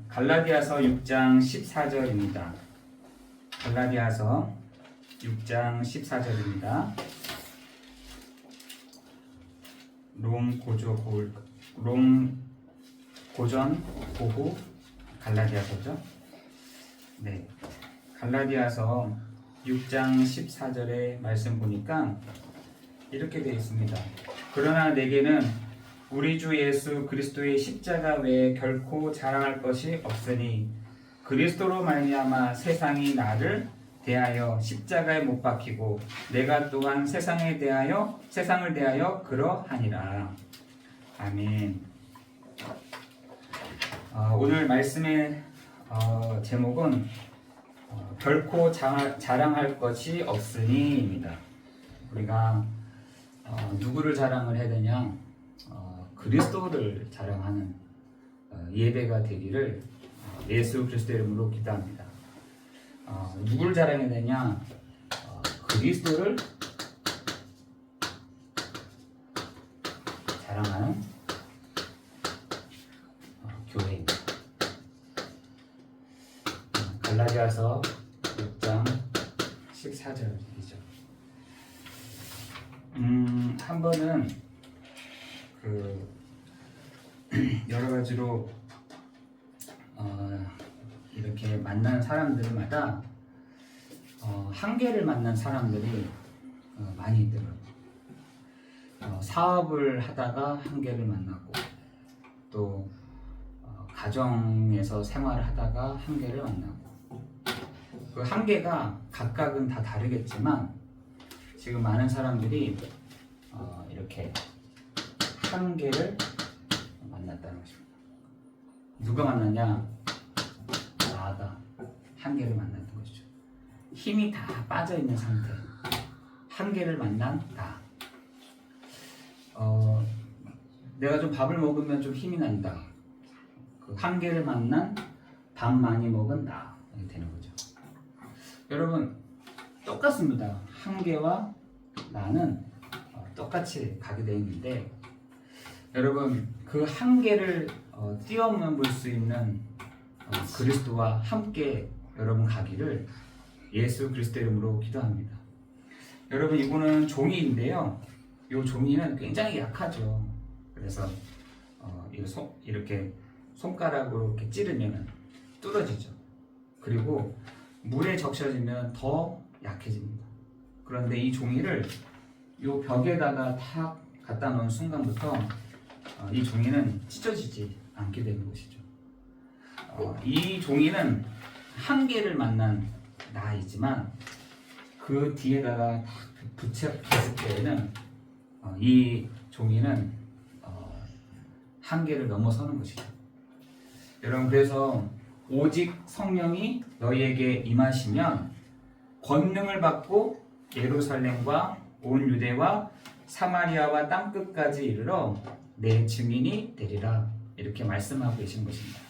갈라디아서 6장 14절입니다. 갈라디아서 6장 14절입니다. 롬 고전 고후 갈라디아서죠. 네, 갈라디아서 6장 14절의 말씀 보니까 이렇게 되어 있습니다. 그러나 내게는 우리 주 예수 그리스도의 십자가 외에 결코 자랑할 것이 없으니 그리스도로 말미암아 세상이 나를 대하여 십자가에 못 박히고 내가 또한 세상을 대하여 그러하니라. 아멘. 오늘 말씀의 제목은 결코 자랑할 것이 없으니입니다. 우리가 누구를 자랑을 해야 되냐? 그리스도를 자랑하는 예배가 되기를 예수 그리스도의 이름으로 기도합니다. 누구를 자랑해야 되냐? 그리스도를 자랑하는 교회입니다. 갈라디아서 6장 14절이죠. 한 번은 여러 가지로 이렇게 만난 사람들마다 한계를 만난 사람들이 많이 있더라고요. 사업을 하다가 한계를 만나고 또 가정에서 생활을 하다가 한계를 만나고 그 한계가 각각은 다 다르겠지만 지금 많은 사람들이 이렇게 한계를 만났다는 것입니다. 누가 만났냐? 나가 한계를 만났던 것이죠. 힘이 다 빠져 있는 상태. 한계를 만난 나. 내가 좀 밥을 먹으면 좀 힘이 난다. 그 한계를 만난 밥 많이 먹은 나. 이렇게 되는 거죠. 여러분 똑같습니다. 한계와 나는 똑같이 가게 되어 있는데 여러분 그 한계를 뛰어넘을 수 있는 그리스도와 함께 여러분 가기를 예수 그리스도 이름으로 기도합니다. 여러분 이거는 종이인데요. 이 종이는 굉장히 약하죠. 그래서 이렇게 손가락으로 이렇게 찌르면 뚫어지죠. 그리고 물에 적셔지면 더 약해집니다. 그런데 이 종이를 이 벽에다가 탁 갖다 놓은 순간부터 이 종이는 찢어지지 않게 되는 것이죠. 이 종이는 한계를 만난 나이지만 그 뒤에다가 붙였을 때에는 이 종이는 한계를 넘어서는 것이죠. 여러분 그래서 오직 성령이 너희에게 임하시면 권능을 받고 예루살렘과 온 유대와 사마리아와 땅끝까지 이르러 내 증인이 되리라. 이렇게 말씀하고 계신 것입니다.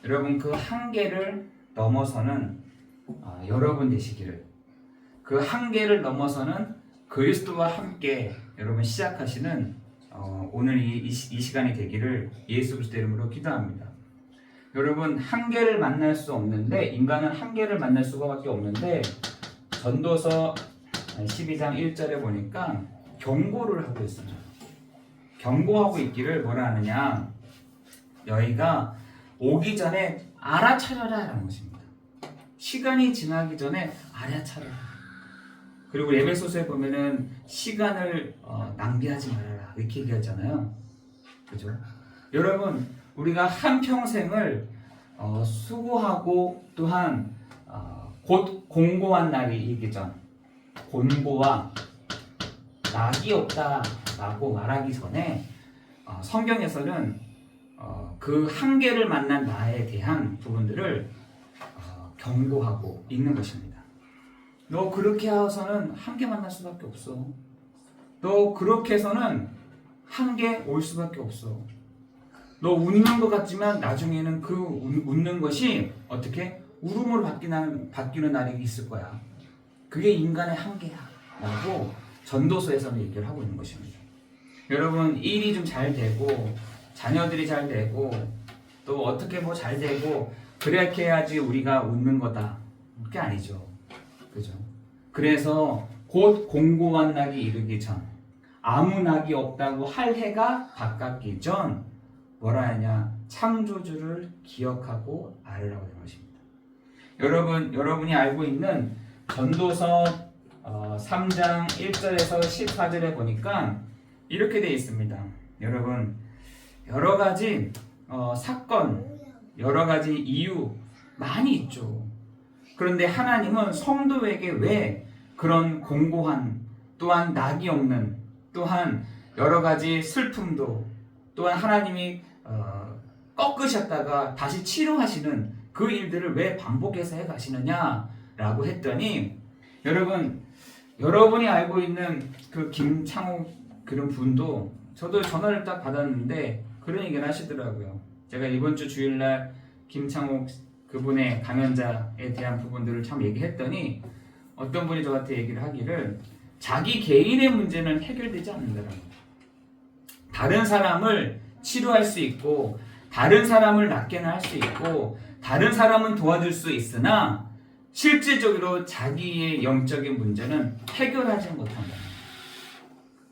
여러분 그 한계를 넘어서는 여러분 되시기를, 그 한계를 넘어서는 그리스도와 함께 여러분 시작하시는 오늘 이 시간이 되기를 예수 그리스도 이름으로 기도합니다. 여러분 한계를 만날 수 없는데, 인간은 한계를 만날 수밖에 없는데 전도서 12장 1절에 보니까 경고를 하고 있습니다. 경고하고 있기를 뭐라 하느냐? 너희가 오기 전에 알아차려라 라는 것입니다. 시간이 지나기 전에 알아차려라. 그리고 에베소서에 보면은 시간을 낭비하지 말아라 이렇게 얘기하잖아요. 그죠? 여러분 우리가 한평생을 수고하고 또한 곧 공고한 날이 이기 전, 곤고와 낙이 없다라고 말하기 전에 성경에서는 그 한계를 만난 나에 대한 부분들을 경고하고 있는 것입니다. 너 그렇게 해서는 한계 만날 수밖에 없어. 너 그렇게 해서는 한계 올 수밖에 없어. 너 웃는 것 같지만 나중에는 그 웃는 것이 어떻게 울음으로 바뀌는 날이 있을 거야. 그게 인간의 한계야 라고 전도서에서는 얘기를 하고 있는 것입니다. 여러분 일이 좀 잘 되고 자녀들이 잘 되고 또 어떻게 뭐 잘 되고 그렇게 해야지 우리가 웃는 거다. 그게 아니죠. 그죠? 그래서 곧 공고한 날이 이르기 전, 아무 낙이 없다고 할 해가 가깝기 전 뭐라 하냐? 창조주를 기억하고 알으라고 하는 것입니다. 여러분이 알고 있는 전도서 3장 1절에서 14절에 보니까 이렇게 되어 있습니다. 여러분, 여러 가지 사건, 여러 가지 이유 많이 있죠. 그런데 하나님은 성도에게 왜 그런 공고한, 또한 낙이 없는, 또한 여러 가지 슬픔도, 또한 하나님이 꺾으셨다가 다시 치료하시는 그 일들을 왜 반복해서 해가시느냐라고 했더니, 여러분이 알고 있는 그 김창욱 그런 분도 저도 전화를 딱 받았는데 그런 얘기를 하시더라고요. 제가 이번 주 주일날 김창욱 그분의 강연자에 대한 부분들을 참 얘기했더니 어떤 분이 저한테 얘기를 하기를 자기 개인의 문제는 해결되지 않는다라고. 다른 사람을 치료할 수 있고 다른 사람을 낫게는 할 수 있고 다른 사람은 도와줄 수 있으나 실질적으로 자기의 영적인 문제는 해결하지 못한다.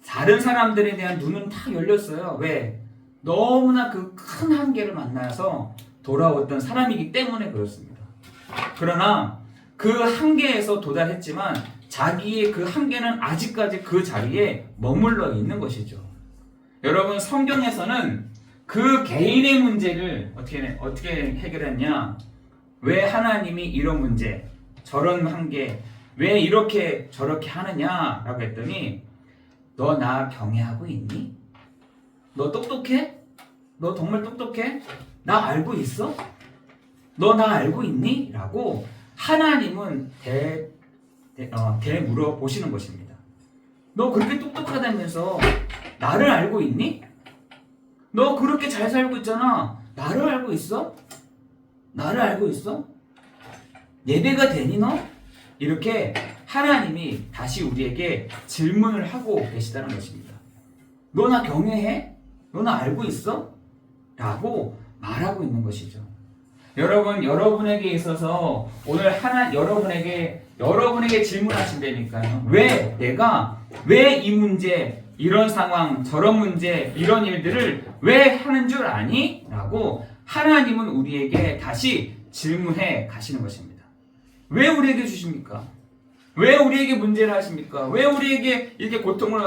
다른 사람들에 대한 눈은 다 열렸어요. 왜? 너무나 그 큰 한계를 만나서 돌아왔던 사람이기 때문에 그렇습니다. 그러나 그 한계에서 도달했지만 자기의 그 한계는 아직까지 그 자리에 머물러 있는 것이죠. 여러분, 성경에서는 그 개인의 문제를 어떻게 해결했냐? 왜 하나님이 이런 문제, 저런 한계, 왜 이렇게 저렇게 하느냐라고 했더니 너 나 경외하고 있니? 너 똑똑해? 너 정말 똑똑해? 나 알고 있어? 너 나 알고 있니? 라고 하나님은 물어보시는 것입니다. 너 그렇게 똑똑하다면서 나를 알고 있니? 너 그렇게 잘 살고 있잖아. 나를 알고 있어? 나를 알고 있어? 예배가 되니 너? 이렇게 하나님이 다시 우리에게 질문을 하고 계시다는 것입니다. 너 나 경외해? 너 나 알고 있어? 라고 말하고 있는 것이죠. 여러분에게 있어서 오늘 여러분에게 질문하신다니까요. 왜 이 문제, 이런 상황, 저런 문제, 이런 일들을 왜 하는 줄 아니? 라고 하나님은 우리에게 다시 질문해 가시는 것입니다. 왜 우리에게 주십니까? 왜 우리에게 문제를 하십니까? 왜 우리에게 이렇게 고통을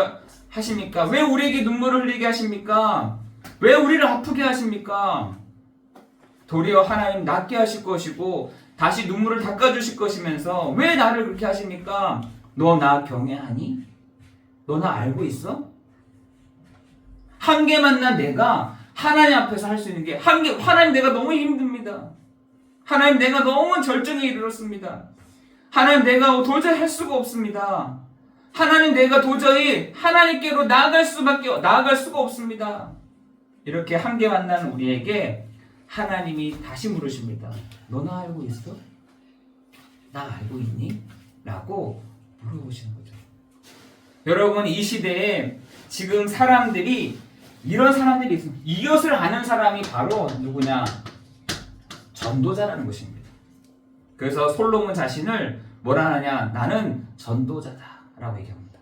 하십니까? 왜 우리에게 눈물을 흘리게 하십니까? 왜 우리를 아프게 하십니까? 도리어 하나님 낫게 하실 것이고 다시 눈물을 닦아주실 것이면서 왜 나를 그렇게 하십니까? 너 나 경외하니? 너 나 알고 있어? 한계 만난 내가 하나님 앞에서 할 수 있는 게 하나님 내가 너무 힘듭니다. 하나님 내가 너무 절정에 이르렀습니다. 하나님 내가 도저히 할 수가 없습니다. 하나님 내가 도저히 하나님께로 나아갈 수가 없습니다. 이렇게 한계 만난 우리에게 하나님이 다시 물으십니다. 너 나 알고 있어? 나 알고 있니? 라고 물어보시는 거죠. 여러분, 이 시대에 지금 이런 사람들이 있습니다. 이것을 아는 사람이 바로 누구냐? 전도자라는 것입니다. 그래서 솔로몬 자신을 뭐라 하냐? 나는 전도자다라고 얘기합니다.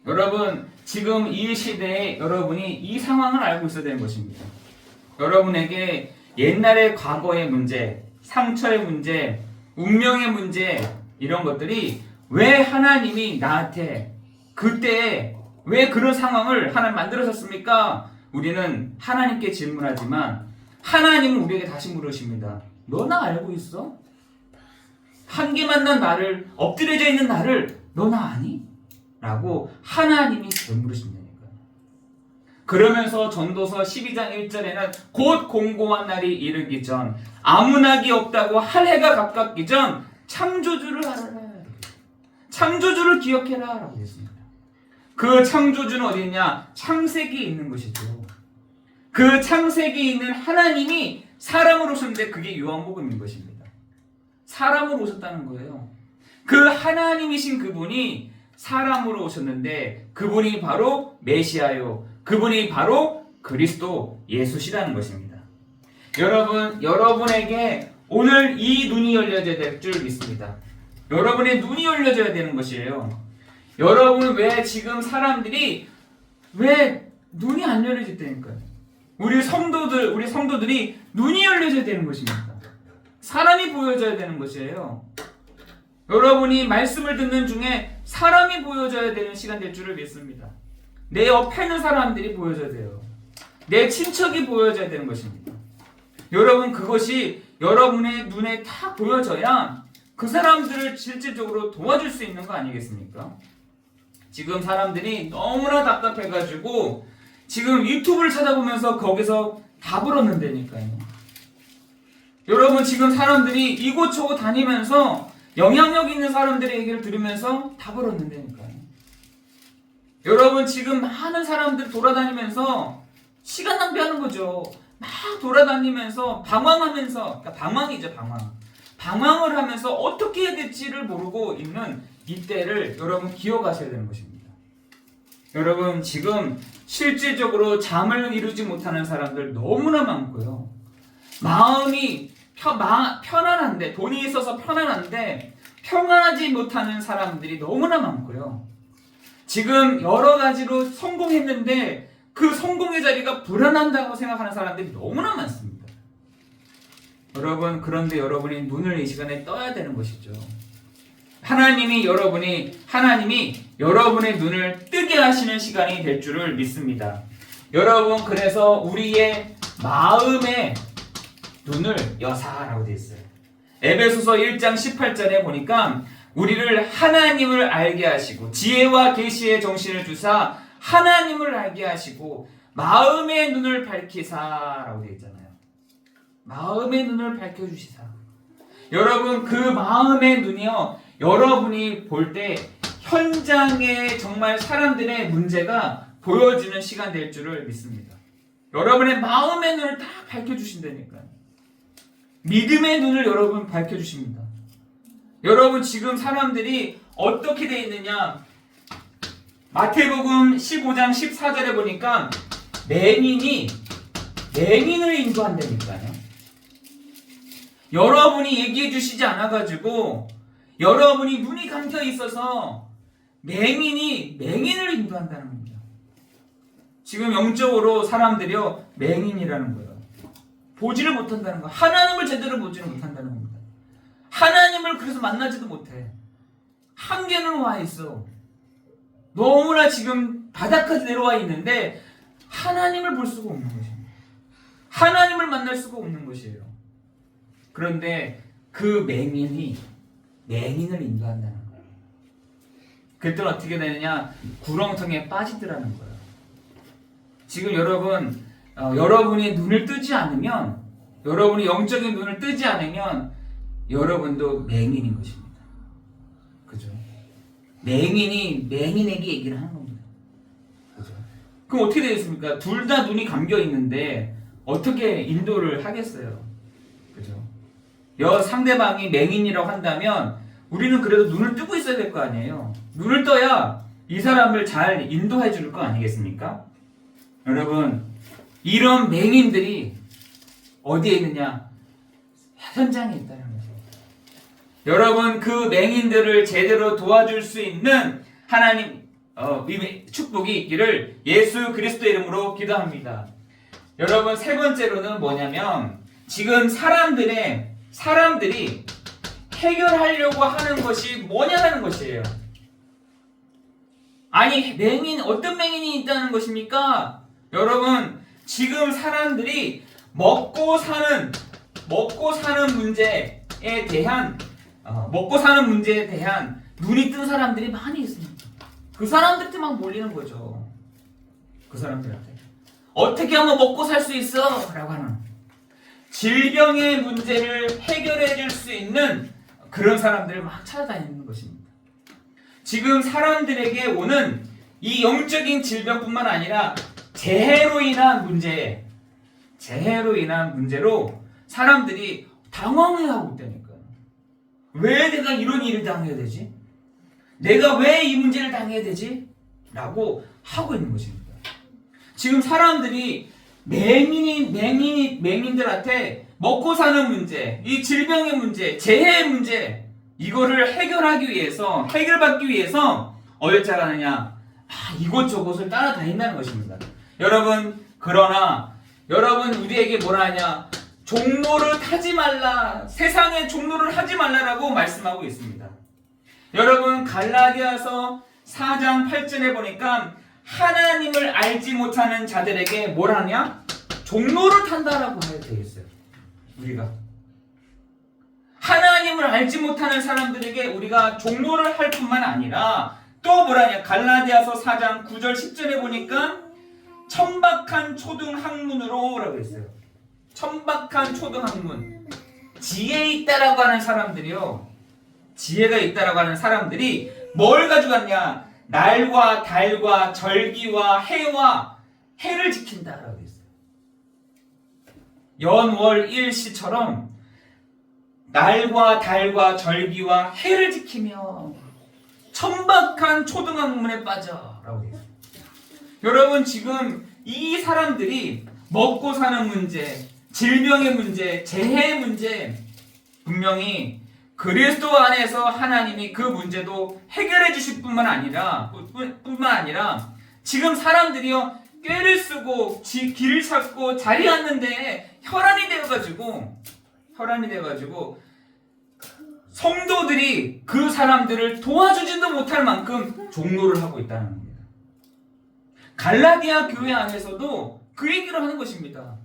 여러분, 지금 이 시대에 여러분이 이 상황을 알고 있어야 되는 것입니다. 여러분에게 옛날의 과거의 문제, 상처의 문제, 운명의 문제, 이런 것들이 왜 하나님이 나한테 그때 왜 그런 상황을 하나님 만들어셨습니까? 우리는 하나님께 질문하지만 하나님은 우리에게 다시 물으십니다. 너 나 알고 있어? 한계 만난 나를, 엎드려져 있는 나를 너 나 아니? 라고 하나님이 물으신다니까요. 그러면서 전도서 12장 1절에는 곧 공고한 날이 이르기 전, 아무 낙이 없다고 할 해가 가깝기 전 창조주를 알아라. 창조주를 기억해라 라고 했습니다. 그 창조주는 어디 있냐? 창세기에 있는 것이죠. 그 창세기에 있는 하나님이 사람으로 오셨는데 그게 요한복음인 것입니다. 사람으로 오셨다는 거예요. 그 하나님이신 그분이 사람으로 오셨는데 그분이 바로 메시아요. 그분이 바로 그리스도 예수시라는 것입니다. 여러분에게 오늘 이 눈이 열려져야 될 줄 믿습니다. 여러분의 눈이 열려져야 되는 것이에요. 여러분 왜 지금 사람들이 왜 눈이 안 열려졌다니까요? 우리 성도들이 눈이 열려져야 되는 것입니다. 사람이 보여져야 되는 것이에요. 여러분이 말씀을 듣는 중에 사람이 보여져야 되는 시간 될 줄을 믿습니다. 내 옆에 있는 사람들이 보여져야 돼요. 내 친척이 보여져야 되는 것입니다. 여러분 그것이 여러분의 눈에 다 보여져야 그 사람들을 실질적으로 도와줄 수 있는 거 아니겠습니까? 지금 사람들이 너무나 답답해가지고 지금 유튜브를 찾아보면서 거기서 답을 얻는다니까요. 여러분 지금 사람들이 이곳저곳 다니면서 영향력 있는 사람들의 얘기를 들으면서 답을 얻는다니까요. 여러분 지금 많은 사람들 돌아다니면서 시간 낭비하는 거죠. 막 돌아다니면서 방황하면서, 그러니까 방황이죠, 방황을 하면서 어떻게 해야 될지를 모르고 있는 이때를 여러분 기억하셔야 되는 것입니다. 여러분 지금 실질적으로 잠을 이루지 못하는 사람들 너무나 많고요. 마음이 편안한데, 돈이 있어서 편안한데 평안하지 못하는 사람들이 너무나 많고요. 지금 여러 가지로 성공했는데 그 성공의 자리가 불안한다고 생각하는 사람들이 너무나 많습니다. 여러분 그런데 여러분이 눈을 이 시간에 떠야 되는 것이죠. 하나님이 여러분의 눈을 뜨게 하시는 시간이 될 줄을 믿습니다. 여러분 그래서 우리의 마음의 눈을 여사라고 되어 있어요. 에베소서 1장 18절에 보니까 우리를 하나님을 알게 하시고 지혜와 계시의 정신을 주사 하나님을 알게 하시고 마음의 눈을 밝히사라고 되어 있잖아요. 마음의 눈을 밝혀주시사. 여러분 그 마음의 눈이요, 여러분이 볼 때 현장에 정말 사람들의 문제가 보여지는 시간 될 줄을 믿습니다. 여러분의 마음의 눈을 다 밝혀주신다니까요. 믿음의 눈을 여러분 밝혀주십니다. 여러분 지금 사람들이 어떻게 되어 있느냐, 마태복음 15장 14절에 보니까 맹인을 인도한다니까요. 여러분이 얘기해 주시지 않아가지고 여러분이 눈이 감겨 있어서 맹인을 인도한다는 겁니다. 지금 영적으로 사람들이요 맹인이라는 거예요. 보지를 못한다는 거예요. 하나님을 제대로 보지를 못한다는 겁니다. 하나님을 그래서 만나지도 못해. 한계는 와 있어. 너무나 지금 바닥까지 내려와 있는데 하나님을 볼 수가 없는 것입니다. 하나님을 만날 수가 없는 것이에요. 그런데 그 맹인을 인도한다는 거예요. 그때 어떻게 되느냐? 구렁텅이에 빠지더라는 거예요. 지금 여러분이 눈을 뜨지 않으면, 여러분이 영적인 눈을 뜨지 않으면 여러분도 맹인인 것입니다. 그죠? 맹인에게 얘기를 하는 겁니다. 그죠? 그럼 어떻게 되겠습니까? 둘 다 눈이 감겨 있는데 어떻게 인도를 하겠어요? 그죠? 상대방이 맹인이라고 한다면 우리는 그래도 눈을 뜨고 있어야 될 거 아니에요. 눈을 떠야 이 사람을 잘 인도해 줄 거 아니겠습니까? 여러분, 이런 맹인들이 어디에 있느냐? 현장에 있다는 거죠. 여러분, 그 맹인들을 제대로 도와줄 수 있는 하나님 축복이 있기를 예수 그리스도의 이름으로 기도합니다. 여러분, 세 번째로는 뭐냐면 지금 사람들이 해결하려고 하는 것이 뭐냐는 것이에요. 아니, 어떤 맹인이 있다는 것입니까? 여러분, 지금 사람들이 먹고 사는 문제에 대한 눈이 뜬 사람들이 많이 있습니다. 그 사람들한테 막 몰리는 거죠. 그 사람들한테 어떻게 하면 먹고 살 수 있어? 라고 하는 질병의 문제를 해결해 줄 수 있는 그런 사람들을 막 찾아다니는 것입니다. 지금 사람들에게 오는 이 영적인 질병뿐만 아니라 재해로 인한 문제로 사람들이 당황해하고 있다니까요. 왜 내가 이런 일을 당해야 되지? 내가 왜 이 문제를 당해야 되지? 라고 하고 있는 것입니다. 지금 사람들이 맹인들한테 먹고 사는 문제, 이 질병의 문제, 재해의 문제, 이거를 해결받기 위해서 어딜 가느냐? 이곳저곳을 따라다닌다는 것입니다. 여러분, 그러나 여러분 우리에게 뭐라 하냐? 종로를 타지 말라, 세상의 종로를 하지 말라라고 말씀하고 있습니다. 여러분, 갈라디아서 4장 8절에 보니까 하나님을 알지 못하는 자들에게 뭘 하냐? 종로를 탄다라고 되어 있어요. 우리가 하나님을 알지 못하는 사람들에게 우리가 종로를 할 뿐만 아니라 또 뭐라냐? 갈라디아서 4장 9절 10절에 보니까 천박한 초등학문으로 라고 했어요. 천박한 초등학문. 지혜 있다라고 하는 사람들이요. 지혜가 있다라고 하는 사람들이 뭘 가지고 왔냐? 날과 달과 절기와 해를 지킨다라고 했어요. 연월 일시처럼 날과 달과 절기와 해를 지키며 천박한 초등학문에 빠져라고 했어요. 여러분, 지금 이 사람들이 먹고 사는 문제, 질병의 문제, 재해의 문제, 분명히 그리스도 안에서 하나님이 그 문제도 해결해 주실 뿐만 아니라 지금 사람들이요, 꾀를 쓰고 길을 찾고 자리에 앉는데 혈안이 되어가지고 성도들이 그 사람들을 도와주지도 못할 만큼 종로를 하고 있다는 겁니다. 갈라디아 교회 안에서도 그 얘기를 하는 것입니다.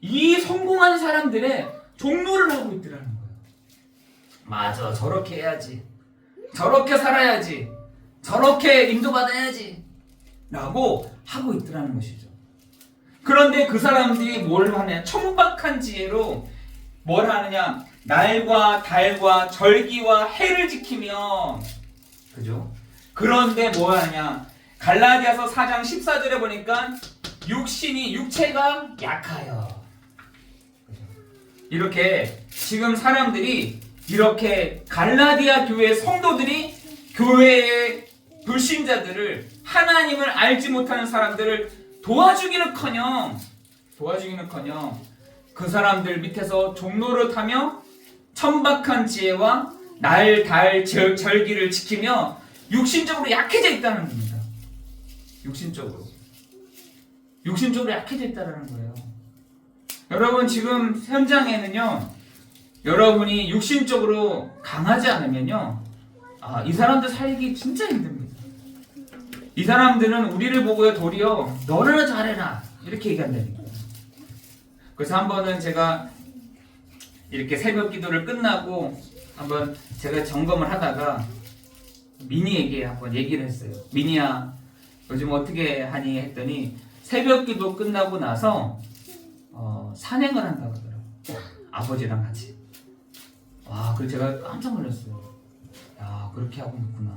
이 성공한 사람들의 종로를 하고 있더라는 거예요. 맞아, 저렇게 해야지, 저렇게 살아야지, 저렇게 인도받아야지 라고 하고 있더라는 것이죠. 그런데 그 사람들이 뭘 하냐? 천박한 지혜로 뭘 하느냐? 날과 달과 절기와 해를 지키며, 그죠? 그런데 뭐 하냐? 갈라디아서 4장 14절에 보니까 육체가 약하여. 이렇게 지금 사람들이 이렇게 갈라디아 교회 성도들이 교회의 불신자들을, 하나님을 알지 못하는 사람들을 도와주기는커녕 그 사람들 밑에서 종로를 타며 천박한 지혜와 날, 달, 절기를 지키며 육신적으로 약해져 있다는 겁니다. 육신적으로 약해져 있다는 거예요. 여러분, 지금 현장에는요, 여러분이 육신적으로 강하지 않으면요, 이 사람들 살기 진짜 힘듭니다. 이 사람들은 우리를 보고요, 도리어 너나 잘해라 이렇게 얘기한다니까. 그래서 한 번은 제가 이렇게 새벽 기도를 끝나고 한번 제가 점검을 하다가 미니에게 한번 얘기를 했어요. 미니야, 요즘 어떻게 하니 했더니 새벽 기도 끝나고 나서 산행을 한다고 하더라고요. 아버지랑 같이. 와, 그래서 제가 깜짝 놀랐어요. 야, 그렇게 하고 있구나.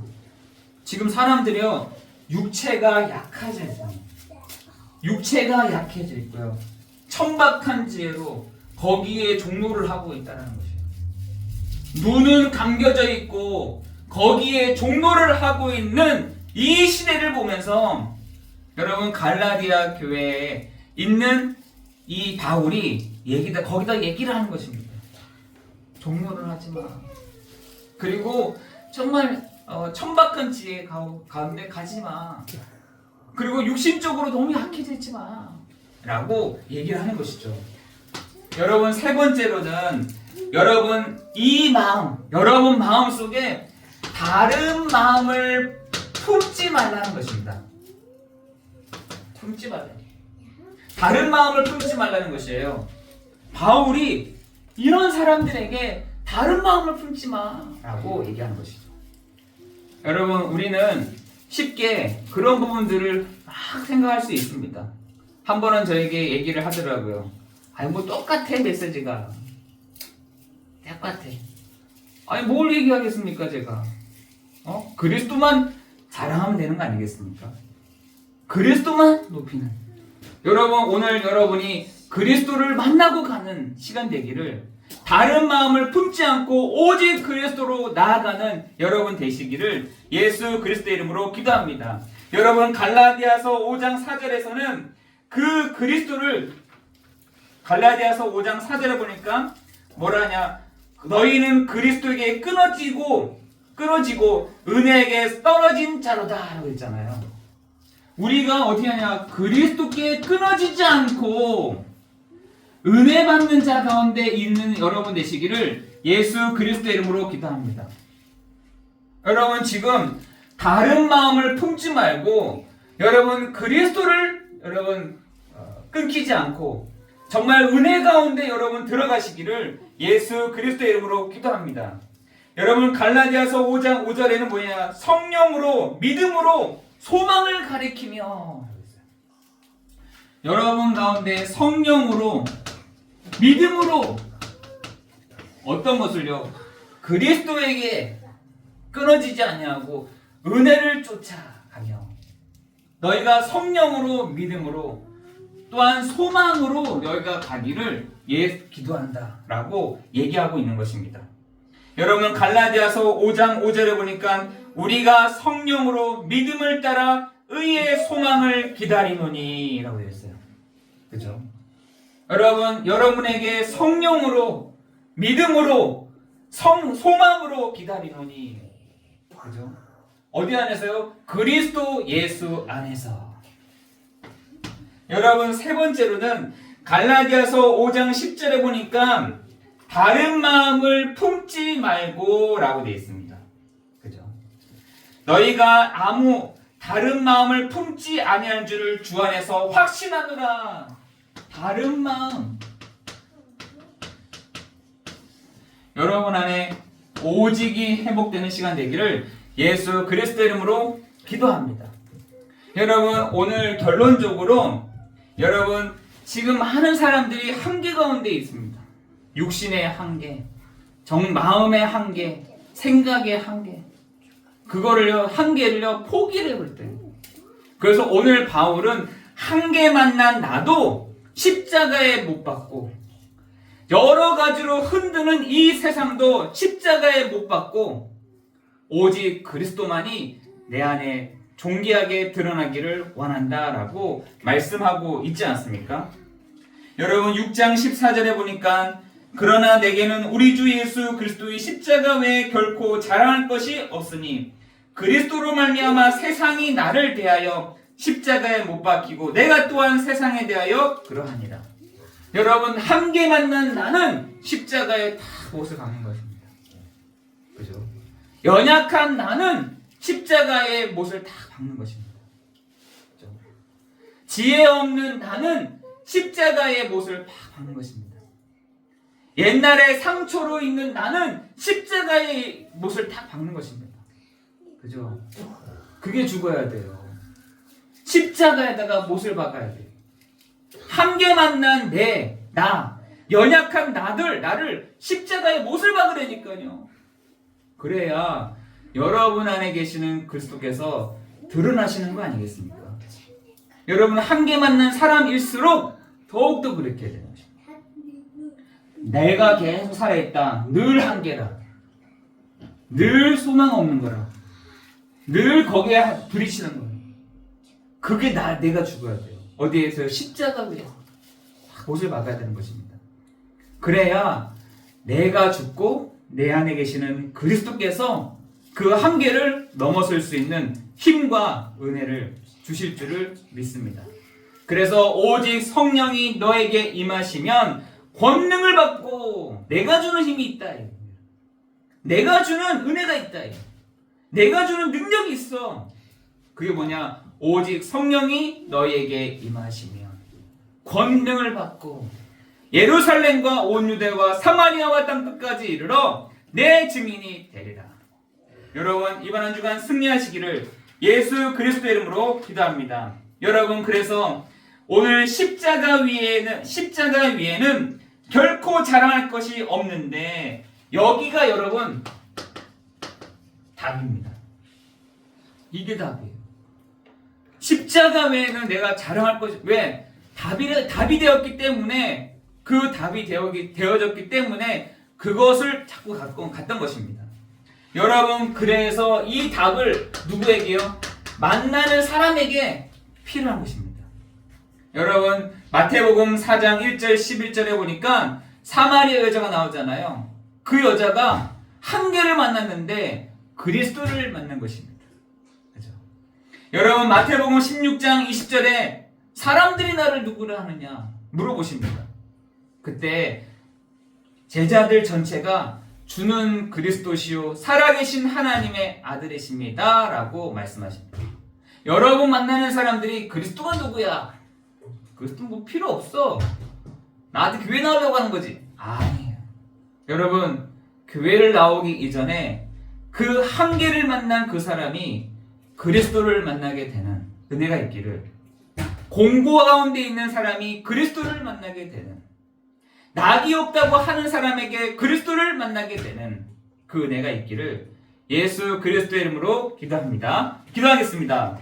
지금 사람들이요, 육체가 약해져 있어요. 육체가 약해져 있고요, 천박한 지혜로 거기에 종로를 하고 있다는 것이에요. 눈은 감겨져 있고 거기에 종로를 하고 있는 이 시대를 보면서 여러분, 갈라디아 교회에 있는 이 바울이 거기다 얘기를 하는 것입니다. 종로를 하지 마. 그리고 정말 천박한 지혜 가운데 가지 마. 그리고 육신적으로 너무 약해져 있지 마. 라고 얘기를 하는 것이죠. 여러분, 세 번째로는 여러분 마음 속에 다른 마음을 품지 말라는 것입니다. 품지 말라는. 다른 마음을 품지 말라는 것이에요. 바울이 이런 사람들에게 다른 마음을 품지 마라고 얘기하는 것이죠. 여러분, 우리는 쉽게 그런 부분들을 막 생각할 수 있습니다. 한 번은 저에게 얘기를 하더라고요. 아니, 뭐 똑같아, 메시지가. 똑같아. 아니, 뭘 얘기하겠습니까, 제가? 그리스도만 자랑하면 되는 거 아니겠습니까? 그리스도만 높이는. 여러분, 오늘 여러분이 그리스도를 만나고 가는 시간 되기를, 다른 마음을 품지 않고 오직 그리스도로 나아가는 여러분 되시기를 예수 그리스도의 이름으로 기도합니다. 여러분, 갈라디아서 5장 4절에서는 그 그리스도를 갈라디아서 5장 4절에 보니까 뭐라 하냐? 너희는 그리스도에게 끊어지고 은혜에게 떨어진 자로다 라고 했잖아요. 우리가 어떻게 하냐? 그리스도께 끊어지지 않고 은혜 받는 자 가운데 있는 여러분 되시기를 예수 그리스도의 이름으로 기도합니다. 여러분 지금 다른 마음을 품지 말고 여러분 그리스도를 여러분 끊기지 않고 정말 은혜 가운데 여러분 들어가시기를 예수 그리스도의 이름으로 기도합니다. 여러분 갈라디아서 5장 5절에는 뭐냐? 성령으로 믿음으로 소망을 가리키며 여러분 가운데 성령으로 믿음으로 어떤 것을요? 그리스도에게 끊어지지 아니하고 은혜를 쫓아가며 너희가 성령으로 믿음으로 또한 소망으로 너희가 가기를 기도한다 라고 얘기하고 있는 것입니다. 여러분 갈라디아서 5장 5절에 보니까 우리가 성령으로 믿음을 따라 의의 소망을 기다리노니 라고 되어 있어요. 그죠? 여러분 여러분에게 성령으로 믿음으로 소망으로 기다리노니 그죠? 어디 안에서요? 그리스도 예수 안에서. 여러분 세 번째로는 갈라디아서 5장 10절에 보니까 다른 마음을 품지 말고 라고 되어 있습니다. 그죠? 너희가 아무 다른 마음을 품지 아니한 줄을 주 안에서 확신하노라. 다른 마음. 여러분 안에 오직이 회복되는 시간 되기를 예수 그리스도 이름으로 기도합니다. 여러분 오늘 결론적으로 여러분 지금 많은 사람들이 한계 가운데 있습니다. 육신의 한계, 마음의 한계, 생각의 한계, 한계를요 포기를 해볼 때. 그래서 오늘 바울은 한계 만난 나도 십자가에 못 박고 여러 가지로 흔드는 이 세상도 십자가에 못 박고 오직 그리스도만이 내 안에 존귀하게 드러나기를 원한다라고 말씀하고 있지 않습니까? 여러분 6장 14절에 보니까 그러나 내게는 우리 주 예수 그리스도의 십자가 외에 결코 자랑할 것이 없으니 그리스도로 말미암아 세상이 나를 대하여 십자가에 못 박히고 내가 또한 세상에 대하여 그러하니라. 여러분 한계 만난 나는 십자가에 다 못을 박는 것입니다. 그죠? 연약한 나는 십자가에 못을 다 박는 것입니다. 그죠? 지혜 없는 나는 십자가에 못을 다 박는 것입니다. 옛날에 상처로 있는 나는 십자가에 못을 다 박는 것입니다. 그죠? 그게 죽어야 돼요. 십자가에다가 못을 박아야 돼요. 한계 만난 나, 연약한 나를 십자가에 못을 박으라니까요. 그래야 여러분 안에 계시는 그리스도께서 드러나시는 거 아니겠습니까? 여러분 한계 만난 사람일수록 더욱더 그렇게 해야 되는 것입니다. 내가 계속 살아있다. 늘 한계라. 늘 소망 없는 거라. 늘 거기에 부딪히는 거예요. 그게 내가 죽어야 돼요. 어디에서요? 십자가 위에서 못을 박아야 되는 것입니다. 그래야 내가 죽고 내 안에 계시는 그리스도께서 그 한계를 넘어설 수 있는 힘과 은혜를 주실 줄을 믿습니다. 그래서 오직 성령이 너에게 임하시면 권능을 받고 내가 주는 힘이 있다. 내가 주는 은혜가 있다. 내가 주는 능력이 있어. 그게 뭐냐? 오직 성령이 너희에게 임하시면 권능을 받고 예루살렘과 온 유대와 사마리아와 땅끝까지 이르러 내 증인이 되리라. 여러분 이번 한 주간 승리하시기를 예수 그리스도의 이름으로 기도합니다. 여러분 그래서 오늘 십자가 위에는 결코 자랑할 것이 없는데 여기가 여러분 답입니다. 이게 답이에요. 십자가 외에는 내가 자랑할 것이 왜? 답이 되었기 때문에 그 답이 되어졌기 때문에 그것을 자꾸 갔던 것입니다. 여러분 그래서 이 답을 누구에게요? 만나는 사람에게 필요한 것입니다. 여러분 마태복음 4장 1절 11절에 보니까 사마리아 여자가 나오잖아요. 그 여자가 한계를 만났는데 그리스도를 만난 것입니다. 그죠? 여러분 마태복음 16장 20절에 사람들이 나를 누구라 하느냐 물어보십니다. 그때 제자들 전체가 주는 그리스도시요 살아계신 하나님의 아들이십니다 라고 말씀하십니다. 여러분 만나는 사람들이 그리스도가 누구야? 그리스도 뭐 필요 없어. 나한테 교회 나오려고 하는 거지. 아니에요. 여러분 교회를 나오기 이전에 그 한계를 만난 그 사람이 그리스도를 만나게 되는 은혜가 있기를, 공고 가운데 있는 사람이 그리스도를 만나게 되는, 낙이 없다고 하는 사람에게 그리스도를 만나게 되는 그 은혜가 있기를 예수 그리스도의 이름으로 기도합니다. 기도하겠습니다.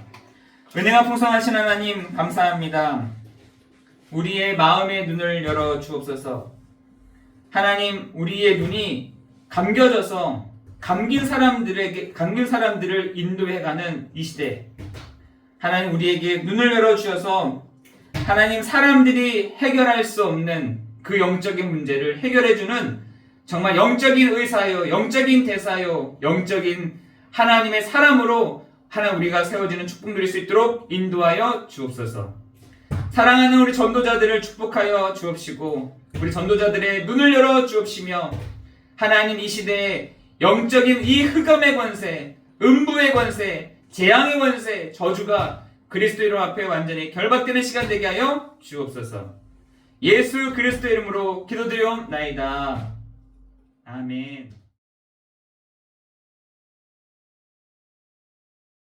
은혜가 풍성하신 하나님 감사합니다. 우리의 마음의 눈을 열어 주옵소서. 하나님, 우리의 눈이 감겨져서 감긴 사람들을 인도해가는 이 시대, 하나님 우리에게 눈을 열어 주셔서 하나님 사람들이 해결할 수 없는 그 영적인 문제를 해결해주는 정말 영적인 의사요, 영적인 대사요, 영적인 하나님의 사람으로 하나님 우리가 세워지는 축복 누릴 수 있도록 인도하여 주옵소서. 사랑하는 우리 전도자들을 축복하여 주옵시고 우리 전도자들의 눈을 열어 주옵시며 하나님 이 시대에 영적인 이 흑암의 권세, 음부의 권세, 재앙의 권세, 저주가 그리스도 이름 앞에 완전히 결박되는 시간 되게 하여 주옵소서. 예수 그리스도 이름으로 기도드리옵나이다. 아멘.